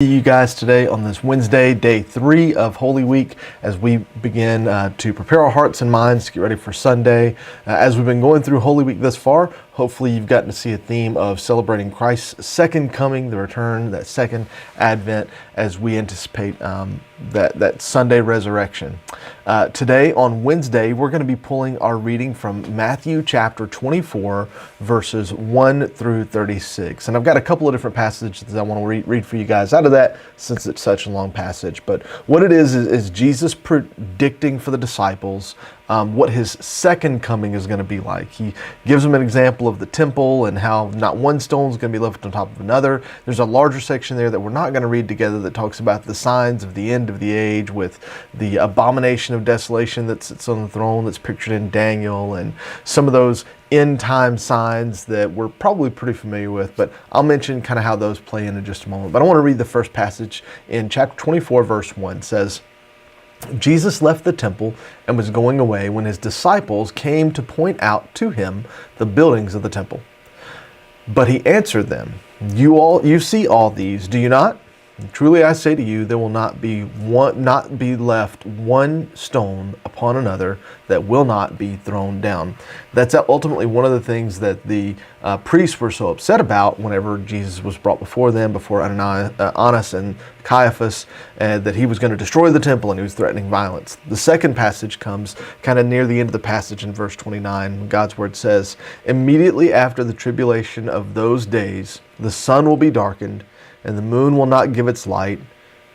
You guys today on this Wednesday, day 3 of Holy Week, as we begin to prepare our hearts and minds to get ready for Sunday. As we've been going through Holy Week thus far, hopefully you've gotten to see a theme of celebrating Christ's second coming, the return, that second advent, as we anticipate that Sunday resurrection. Today on Wednesday, we're going to be pulling our reading from Matthew chapter 24, verses 1 through 36. And I've got a couple of different passages that I want to read for you guys out of that, since it's such a long passage. But what it is Jesus predicting for the disciples what his second coming is going to be like. He gives them an example of the temple and how not one stone is going to be left on top of another. There's a larger section there that we're not going to read together that talks about the signs of the end of the age, with the abomination of desolation that sits on the throne that's pictured in Daniel, and some of those end time signs that we're probably pretty familiar with, but I'll mention kind of how those play in just a moment. But I want to read the first passage in chapter 24, verse 1. It says, Jesus left the temple and was going away when his disciples came to point out to him the buildings of the temple. But he answered them, You see all these, do you not? Truly I say to you, there will not be left one stone upon another that will not be thrown down. That's ultimately one of the things that the priests were so upset about whenever Jesus was brought before them, before Annas and Caiaphas, that he was going to destroy the temple and he was threatening violence. The second passage comes kind of near the end of the passage in verse 29. God's word says, Immediately after the tribulation of those days, the sun will be darkened, and the moon will not give its light,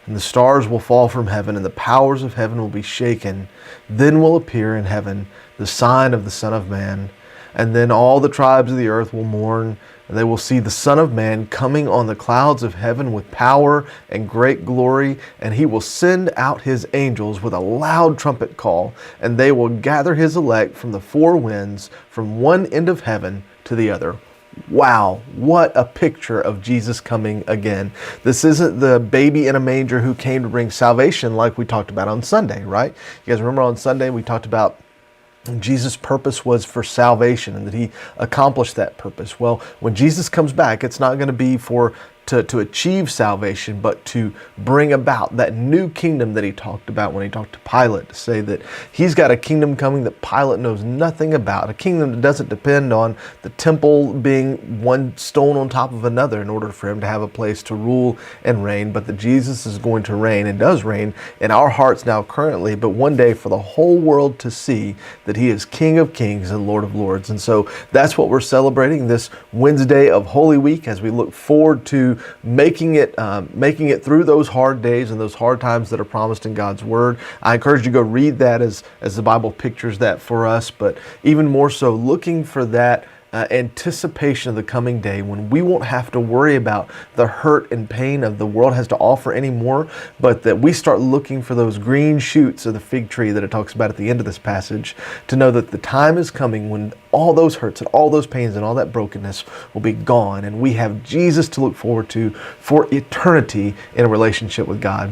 and the stars will fall from heaven, and the powers of heaven will be shaken. Then will appear in heaven the sign of the Son of Man, and then all the tribes of the earth will mourn, and they will see the Son of Man coming on the clouds of heaven with power and great glory, and he will send out his angels with a loud trumpet call, and they will gather his elect from the four winds, from one end of heaven to the other. Wow, what a picture of Jesus coming again. This isn't the baby in a manger who came to bring salvation like we talked about on Sunday, right? You guys remember on Sunday we talked about Jesus' purpose was for salvation and that he accomplished that purpose. Well, when Jesus comes back, it's not going to be to achieve salvation, but to bring about that new kingdom that he talked about when he talked to Pilate, to say that he's got a kingdom coming that Pilate knows nothing about, a kingdom that doesn't depend on the temple being one stone on top of another in order for him to have a place to rule and reign, but that Jesus is going to reign and does reign in our hearts now currently, but one day for the whole world to see that he is King of Kings and Lord of Lords. And so that's what we're celebrating this Wednesday of Holy Week, as we look forward to making it through those hard days and those hard times that are promised in God's Word. I encourage you to go read that as the Bible pictures that for us, but even more so looking for that anticipation of the coming day when we won't have to worry about the hurt and pain of the world has to offer anymore, but that we start looking for those green shoots of the fig tree that it talks about at the end of this passage, to know that the time is coming when all those hurts and all those pains and all that brokenness will be gone, and we have Jesus to look forward to for eternity in a relationship with God.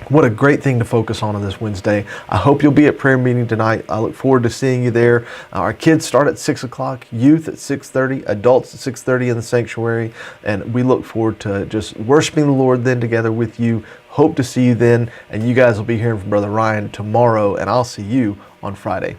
What a great thing to focus on this Wednesday. I hope you'll be at prayer meeting tonight. I look forward to seeing you there. Our kids start at 6 o'clock, youth at 6:30, adults at 6:30 in the sanctuary, and we look forward to just worshiping the Lord then together with you. Hope to see you then, and you guys will be hearing from Brother Ryan tomorrow, and I'll see you on Friday.